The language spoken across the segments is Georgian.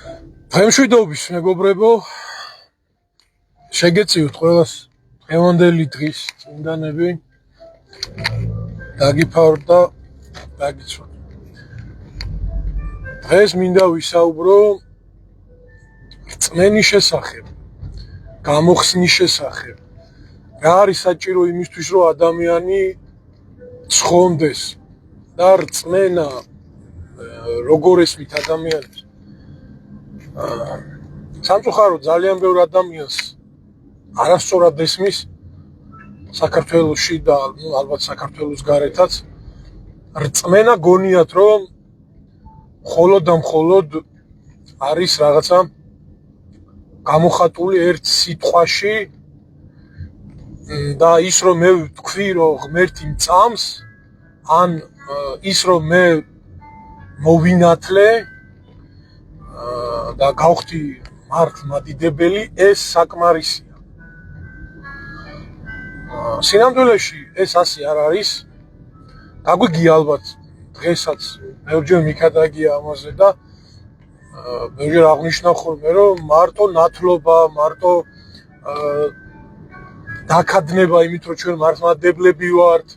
მშვიდობის მეგობრებო, შეგეწიოთ ყველას დღევანდელი დღის წმინდანები, დაგიფაროთ და დაგიცვათ. დღეს მინდა ვისაუბრო რწმენის შესახებ, გამოხსნის შესახებ. რა არის საჭირო იმისთვის, რომ ადამიანი ცხონდეს და რწმენა როგორ ესმით ადამიანს. სამწუხაროდ ძალიან ბევრ ადამიანს არასწორად ესმის საქართველოში და ალბათ საქართველოს გარეთაც რწმენა გონიათ რომ მხოლოდ და მხოლოდ არის რაღაცა გამოხატული ერთ სიტყვაში და ის რომ მე ვთქვი რომ ღმერთი მწამს ან ის რომ მე მოვინათლე და გავხდი მართლმადიდებელი ეს საკმარისია. სინამდვილეში ეს ასე არ არის. გაგვიგია ალბათ დღესაც ბევრჯერ მიქადაგია ამაზე და ბევრჯერ აღნიშნავ ხოლმე რომ მარტო ნათლობა, მარტო დაქადნება იმით რომ ჩვენ მართლმადიდებლები ვართ,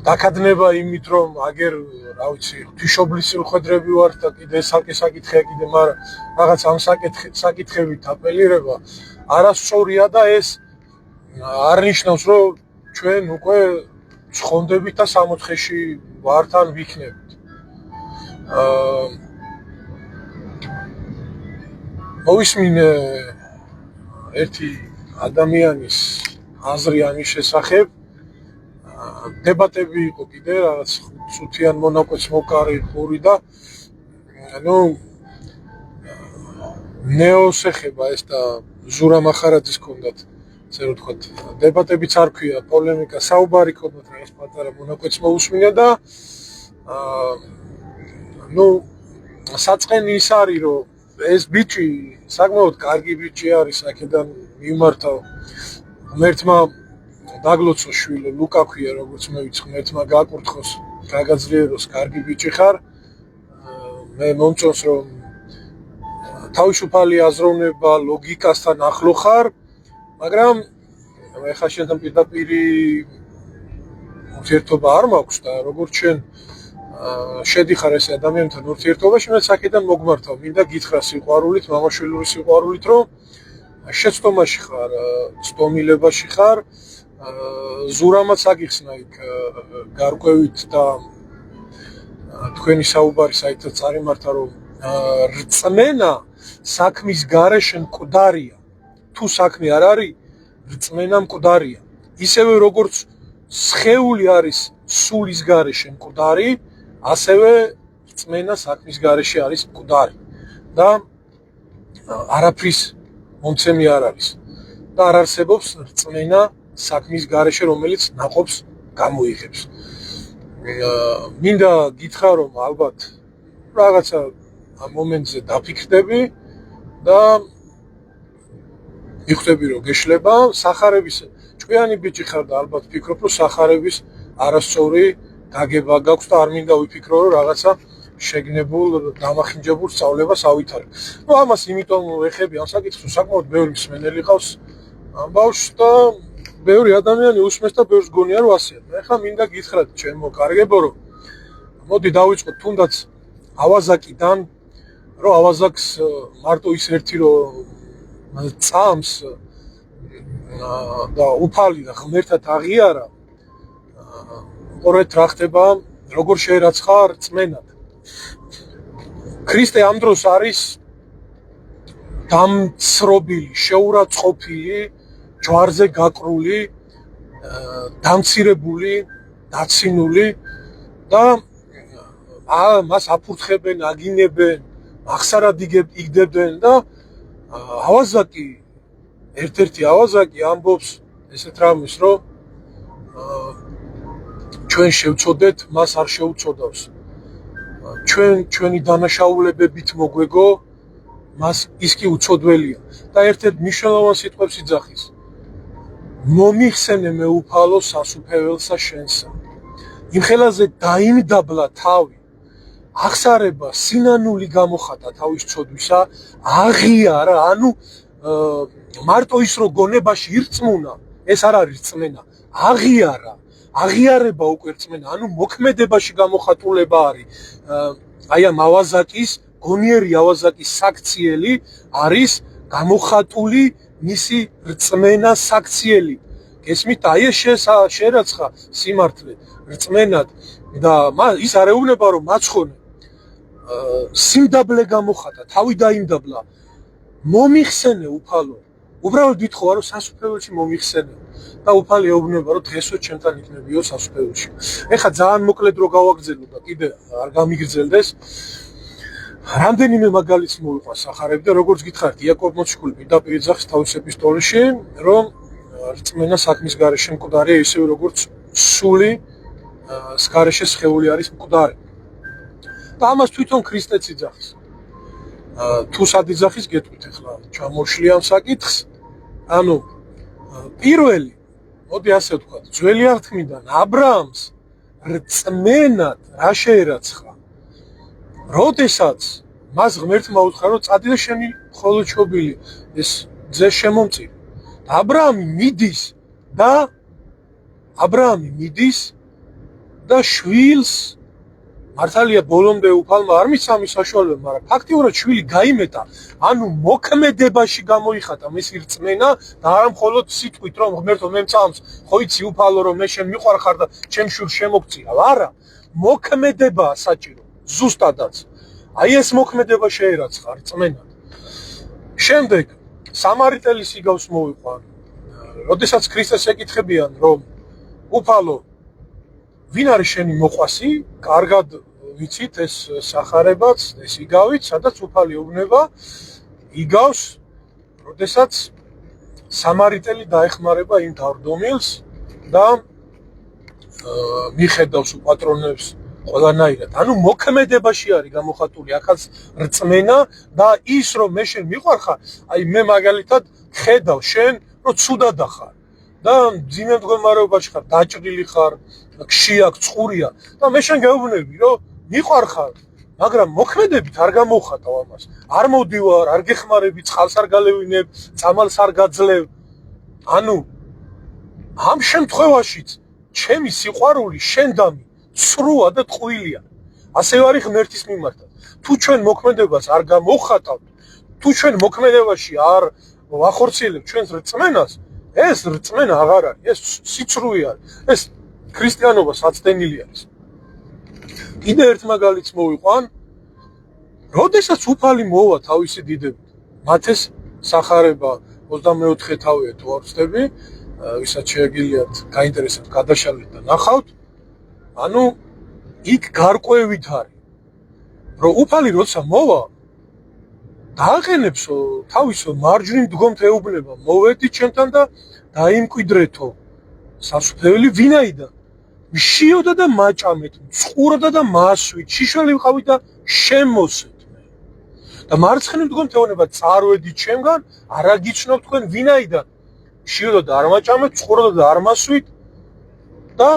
დაქადნება იმით რომ აგერ რა ვიცი ღვთისმშობლის მხედრები ვართ და კიდე საკითხია კიდე მაგრამ რაღაც ამ საკითხებით აპელირება არასწორია და ეს არ ნიშნავს რომ ჩვენ უკვე ცხონდებით და 60-ში ვართ ან ვიქნებით. მოვისმინე ერთი ადამიანის აზრი ამის შესახებ. დებატები იყო კიდე რაღაც წუთიან მონაკვეთს მოკარი ხური და ნეოს ეხება ეს და ზურა მახარაძის ჰქონდათ ასე რომ ვთქვათ დებატებიც არ ქვია პოლემიკა საუბარი ჰქონდათ რაღაც პატარა მონაკვეთს მოусმინა და საწყენი ის არის რომ ეს ბიჭი საკმაოდ კარგი ბიჭი არის აქედან მიმართა ღმერთმა დაგლოცო შვილო ლუკა ქვია როგორც მე ვიცი ღმერთმა გაკურთხოს გაგაძლიეროს კარგი ბიჭი ხარ მე მომწონს რომ თავისუფალი აზროვნება ლოგიკასთან ახლო ხარ მაგრამ ეხლა შენთან პირდაპირი ურთიერთობა არ მაქვს და როგორც შენ შედიხარ ეს ადამიანთან ურთიერთობაში მე საკიდან მოგმართავ მინდა გითხრა სიყვარულით მამაშვილური სიყვარულით რომ შეცდომაში ხარ ცდომილებაში ხარ ზურამაც აგიხსნა იქ გარკვევით და თქვენი საუბარი საერთოდ წარიმართა რომ რწმენა საქმის გარეშე მკვდარია თუ საქმე არ არის რწმენა მკვდარია ისევე როგორც სხეული არის სულის გარეშე მკვდარი ასევე რწმენა საქმის გარეშე არის მკვდარი და არაფრის მომცემი არ არის და არ არსებობს რწმენა საქმის გარეშე რომელიც ნაყოფს გამოიღებს. მინდა გითხრა რომ ალბათ რაღაცა ამ მომენტზე დაფიქრდები და მიხვდები რომ გეშლება სახარების ჭკვიანი ბიჭი ხარ და ალბათ ფიქრობ რომ სახარების არასწორი გაგება გაქვს და არ მინდა ვიფიქრო რომ რაღაცა შეგნებულ დამახინჯებულ სწავლებას ავითარებ. ამას იმიტომ ვეხები ამ საკითხს საკმაოდ ბევრი მსმენელი ყავს ამ ბავშვს და ბევრი ადამიანი უსმენს და ბევრს გონია რომ ასეა. ეხლა მინდა გითხრათ ჩემო კარგებო რომ მოდი დავიწყოთ თუნდაც ავაზაკიდან რომ ავაზაკს მარტო ის ერთი რომ წამს და უფალი და ღმერთად აღიარა ყურეთ რა ხდება როგორ შეერაცხა რწმენად. ქრისტე ამ დროს არის დამცრობილი, შეურაცხყოფილი ჯვარზე გაკრული, დამცირებული, დაცინული და მას აფურთხებენ, აგინებენ, აღსარად იგდებენ და ავაზაკი ერთ-ერთი ავაზაკი ამბობს ესეთ რამეს რომ ჩვენ შევწოდეთ, მას არ შეუწოდავს. ჩვენი დანაშაულებებით მოგვეგო, მას ის კი უწოდველია და ერთ-ერთ მნიშვნელოვან სიტყვებს იძახის. მომიხსენე მეუფალო სასუფეველსა შენსა. იმ ხელაზე დაიმდაბლა თავი აღსარება, სინანული გამოხატა თავის ცოდვისა, აღიარა, ანუ მარტო ის რომ გონებაში ირწმუნა, ეს არ არის რწმენა, აღიარა, აღიარება უკვე რწმენა, ანუ მოქმედებაში გამოხატულება არის. აი ამ ავაზაკის, გონიერი ავაზაკის საქციელი არის გამოხატული მისი რწმენა საქციელი. გესმით, აი ეს შერაცხა სიმართლე, რწმენად და ის არ ეუბნება რომ მაცხონე სიმდაბლე გამოხატა, თავი დაიმდაბლა. მომიხსენე უფალო. უბრალოდ ვითხოვა რომ სასუფეველში მომიხსენე. და უფალი ეუბნება რომ დღესვე ჩემთან იქნებიო სასუფეველში. ეხლა ძალიან მოკლედ რო გავაგრძელო და კიდე არ გამიგრძელდეს. რამდენიმე მაგალითს მოვიყვა სახარები და როგორც გითხარით, იაკობ მოციქული პირდაპირ იძახს თავის ეპისტოლეში, რომ რწმენა საქმის გარეშე მკვდარია, ისევე როგორც სული გარეშე სხეული არის მკვდარი. და ამას თვითონ ქრისტეც იძახის. თუ სად იძახის გეტყვით ახლა ჩამოშლი ამ საკითხს. ანუ პირველი, მოდი ასე ვთქვათ, ძველი არქმიდან აბრაამს რწმენად რა შეერაცხა. როდესაც მას ღმერთმა უთხრა რომ წადი და შენი მხოლოდ ჩობილი ეს ძე შემომწირ. აბრაამი მიდის და შვილს მართალია ბოლომდე უფალმა არ მისცა მის საშუალება, მაგრამ ფაქტიურად შვილი გაიმეტა, ანუ მოქმედებაში გამოიხატა მისი რწმენა და არა მხოლოდ სიტყვით რომ ღმერთო მე მწამს, ხო იცი უფალო რომ მე შენ მიყვარხარ და ჩემ შვილს შემოგწირავ, არა, მოქმედებაა საჭირო, ზუსტადაც. აი ეს მოქმედება შეერაცხა რწმენად. შემდეგ სამარიტელის იგავს მოვიყვა. როდესაც ქრისტეს ეკითხებიან რომ უფალო ვინ არის შენი მოყვასი? კარგად ვიცით ეს სახარებაც, ეს იგავით, სადაც უფალი ეუბნება იგავს, როდესაც სამარიტელი დაეხმარება იმ თავდომილს და მიხედავს უპატრონებს ყველანაირად. ანუ მოქმედებაში არის გამოხატული ახაც რწმენა და ის რომ მე შენ მიყვარხარ, აი მე მაგალითად ხედავ შენ რომ ცუდად ახარ და ძიმე მდგომარეობაში ხარ, დაჭრილი ხარ, ქშია, წყურია და მე შენ გეუბნები რომ მიყვარხარ, მაგრამ მოქმედებით არ გამოვხატავ ამას. არ მოდივარ, არ გეხმარები, წყალს არ გალევინებ, წამალს არ გაძლევ. ანუ ამ შემთხვევაშიც ჩემი სიყვარული შენდამი ცრუა და ტყუილია. ასე არის ღმერთის მიმართად. თუ ჩვენ მოქმედებას არ გამოვხატავთ, თუ ჩვენ მოქმედებაში არ ვახორციელებთ ჩვენს რწმენას, ეს რწმენა აღარ არის, ეს სიცრუე არის, ეს ქრისტიანობა საცდენილი არის. კიდე ერთ მაგალითს მოვიყვან, როდესაც უფალი მოვა თავისი დიდებით, მათეს სახარება 24 თავია თუ არ ვცდები, ვისაც შეეგილიათ გაინტერესებთ გადაშალეთ და ნახავთ, ანუ იქ გარკვევით არის, რომ უფალი როცა მოვა, დააყენებს თავის მარჯვნივ მდგომთ ეუბნება, მოვედი ჩემთან და დაიმკვიდრეთო სასუფეველი ვინაიდან მშიოდა და მაჭამეთ, წყურდა და მასვით, შიშველი ვიყავი და შემოსეთ მე. და მარცხნივ მდგომთ ეუბნება, წარვედი ჩემგან, არა გიცნობ თქვენ ვინაიდან მშიოდა და არ მაჭამეთ, წყურდა და არ მასვით და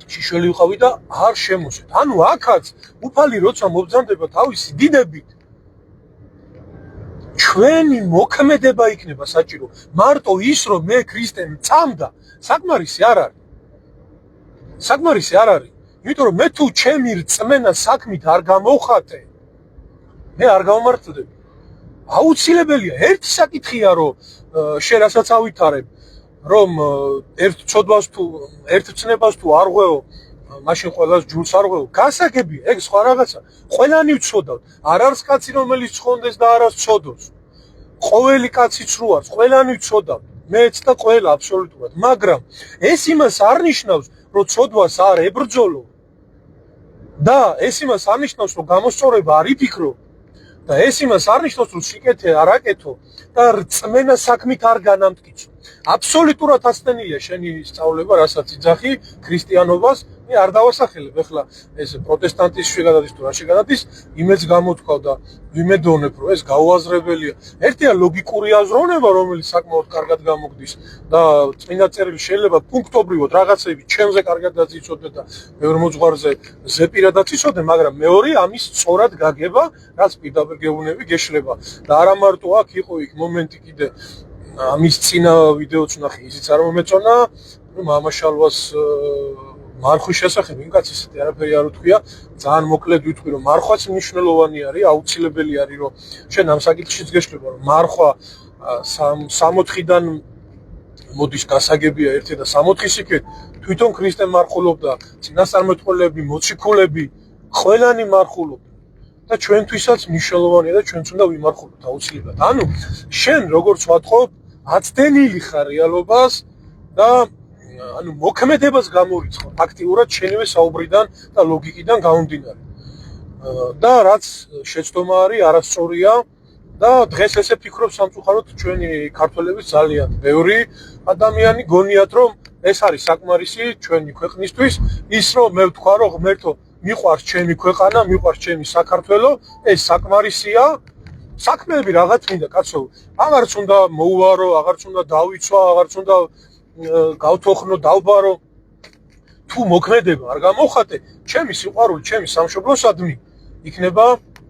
შიშველი ვიყავი და არ შემოსეთ. ანუ აქაც უფალი როცა მობრძანდება თავისი დიდებით, ჩვენი მოქმედება იქნება საჭირო. მარტო ის რომ მე ქრისტე მწამდა, საკმარისი არ არის. საკმარისი არ არის. იმიტომ რომ მე თუ ჩემი რწმენა საქმით არ გამოვხატე, მე არ გავმართლდები. აუცილებელია ერთი საკითხია რომ შენ რასაც ავითარებ, რომ ერთ ცოდვას თუ ერთ ცნებას თუ არ ღვეო, მაშინ ყველას ჯულს არ ღვეო. გასაგებია, ეგ სხვა რაღაცა. ყველანი ვცოდავთ. არ არის კაცი რომელიც ცხონდეს და არას ცოდოს. ყოველი კაციც რო არის, ყველანი ვცოდავთ. მეც და ყველა აბსოლუტურად. მაგრამ ეს იმას არ ნიშნავს, რომ ცოდვას არ ებრძოლო. და ეს იმას არ ნიშნავს, რომ გამოსწორება არ იფიქრო. და ეს იმას არ ნიშნავს, რომ სიკეთე არ აკეთო და რწმენა საქმით არ განამტკიცო. აბსოლუტურად აცდენილია შენი სწავლება, რასაც იძახი ქრისტიანობას, მე არ დავასახელებ ეხლა ეს პროტესტანტიზმში გადადის თუ რაში გადადის, იმეც გამოთქვა და ვიმედოვნებ, რომ ეს გაუაზრებელია. ერთია ლოგიკური აზროვნება, რომელიც საკმაოდ კარგად გამოგდის და წმინდა წერილი შეიძლება პუნქტობრივად რაღაცები ჩემზე კარგადაც იცოდე და ბევრ მოძღვარზე ზეპირადაც იცოდე, მაგრამ მეორე ამის სწორად გაგება, რაც პირდაპირ გეუბნები გეშლება. და არა მარტო აქ იყო იქ მომენტი კიდე ამის წინა ვიდეოც ვნახე, ისიც არ მომეწონა, მამაშალვას მარხვის შესახებ იმ კაცს ისეთი არაფერი არ უთქვია, ძალიან მოკლედ ვიტყვი, რომ მარხვაც მნიშვნელოვანი არის, აუცილებელი არის, რომ შენ ამ საკითხშიც გეშლება, რომ მარხვა 64-დან მოდის გასაგებია ერთი და 64-ის იქეთ თვითონ ქრისტე მარხულობდა, წინასწარმეტყველები, მოციქულები, ყველანი მარხულობდა. და ჩვენთვისაც მნიშვნელოვანია და ჩვენც უნდა ვიმარხულოთ აუცილებლად. ანუ შენ როგორც ვთქვათ, აცდენილი ხარ რეალობას და ანუ მოქმედებას გამორიცხავ აქტიურად შენივე საუბრიდან და ლოგიკიდან გამომდინარე. და რაც შეცდომა არის, არასწორია და დღეს ესე ფიქრობ სამწუხაროდ ჩვენი ქართველების ძალიან ბევრი ადამიანი გონიათ, რომ ეს არის საკმარისი ჩვენი ქვეყნისთვის, ის რომ მე ვთქვა, რომ ღმერთო მიყვარს ჩემი ქვეყანა, მიყვარს ჩემი საქართველო, ეს საკმარისია. საქმეები რაღაც მინდა, კაცო, აღარც უნდა მოუვარო, აღარც უნდა დავიცვა, აღარც უნდა გავთოხნო, დავბარო. თუ მოქმედება არ გამოხატე, ჩემი სიყვარული, ჩემი სამშობლოსადმი იქნება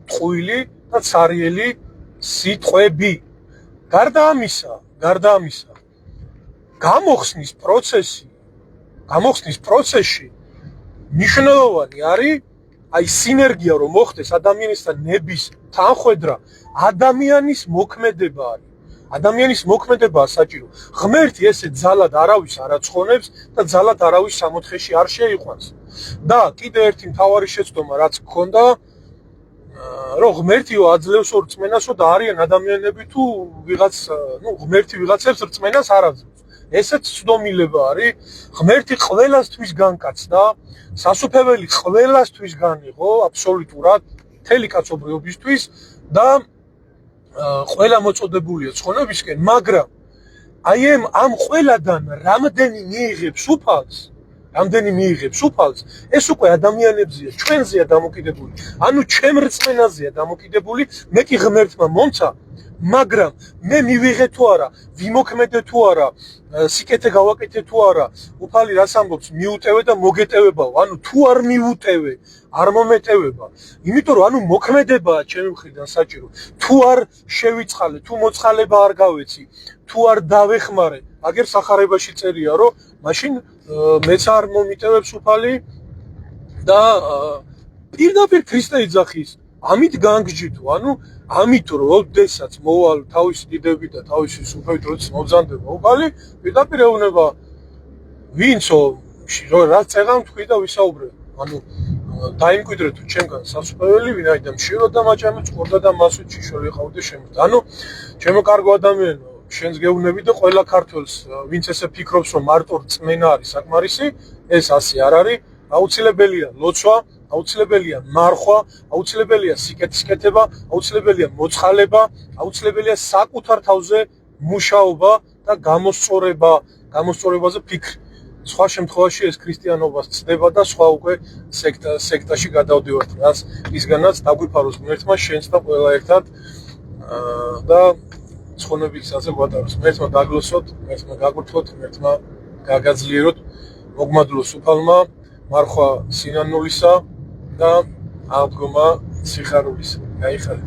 ტყუილი და ცარიელი სიტყვები. გარდა ამისა, გამოხსნის პროცესში მნიშვნელოვანი არის აი სინერგია რომ მოხდეს ადამიანის და ნების თანხვედრა, ადამიანის მოქმედება არის. ადამიანის მოქმედებაა საჭირო. ღმერთი ესე ძალად არავის არ აცხონებს და ძალად არავის სამოთხეში არ შეიყვანს. და კიდე ერთი მთავარი შეცდომა რაც გქონდა, რომ ღმერთიო აძლევს რწმენასო და არიან ადამიანები თუ ვიღაც, ღმერთი ვიღაცებს რწმენას არ აძლევს. ესეც ცდომილება არის. ღმერთი ყველასთვის განკაცდა, სასუფეველი ყველასთვის განიღო, აბსოლუტურად მთელი კაცობრიობისთვის და ყველა მოწოდებულია ცხონებისკენ, მაგრამ აი ამ ყველადან რამდენი მიიღებს უფალს, ეს უკვე ადამიანებზეა, ჩვენზეა დამოკიდებული. ანუ ჩემ რწმენაზეა დამოკიდებული, მე კი ღმერთმა მომცა, მაგრამ მე მივიღე თუ არა, ვიმოქმედე თუ არა, სიკეთე გავაკეთე თუ არა, უფალი რას ამბობს, მიუტევე და მოგეტევებაო. ანუ თუ არ მიუტევე, არ მომეტევება. იმიტომ რომ ანუ მოქმედებაა ჩემი მხრიდან საჭირო. თუ არ შევიწყალე, თუ მოწყალება არ გავეცი, თუ არ დავეხმარე, აგერ სახარებაში წერია, რომ მაშინ მეც არ მომიტევებს უფალი და პირდაპირ ქრისტე იძახის. ამით განგჯითო, ანუ ამით რომ ოდესაც მოვალ თავისი დიდები და თავისი სუფევით როდის მოგზანდება უფალი, პირდაპირ ეუბნება ვინცო რაც წეგან თქვი და ვისაუბრე. ანუ დაიმკვიდრე თუ ჩემგან სასუფეველი ვინაიდან მშირო და მაჭამი წყურდა და მასვე შიშველი ყავდა შემოწ. ანუ ჩემო კარგო ადამიანო, შენს გეუბნები და ყველა ქართველს ვინც ესე ფიქრობს რომ მარტო რწმენა არის საკმარისი, ეს ასე არ არის. აუცილებელია ლოცვა, აუცილებელია მარხვა, აუცილებელია სიკეთისკეთება, აუცილებელია მოწყალება, აუცილებელია საკუთარ თავზე მუშაობა და გამოსწორებაზე ფიქრი. სხვა შემთხვევაში ეს ქრისტიანობას ცდება და სხვა უკვე სექტაში გადავდივართ, რისგანაც დაგვიფაროს ღმერთმა შენს და ყველა ერთად და ცხონების გზაზე გვატაროს. ღმერთმა დაგლოსოთ, ღმერთმა გაგვრთოთ, ღმერთმა გაგაძლიეროთ, მოგმადლოს უფალმა, მარხვა სინანულისა და აღდგომა სიხარულისა. გაიხარეთ.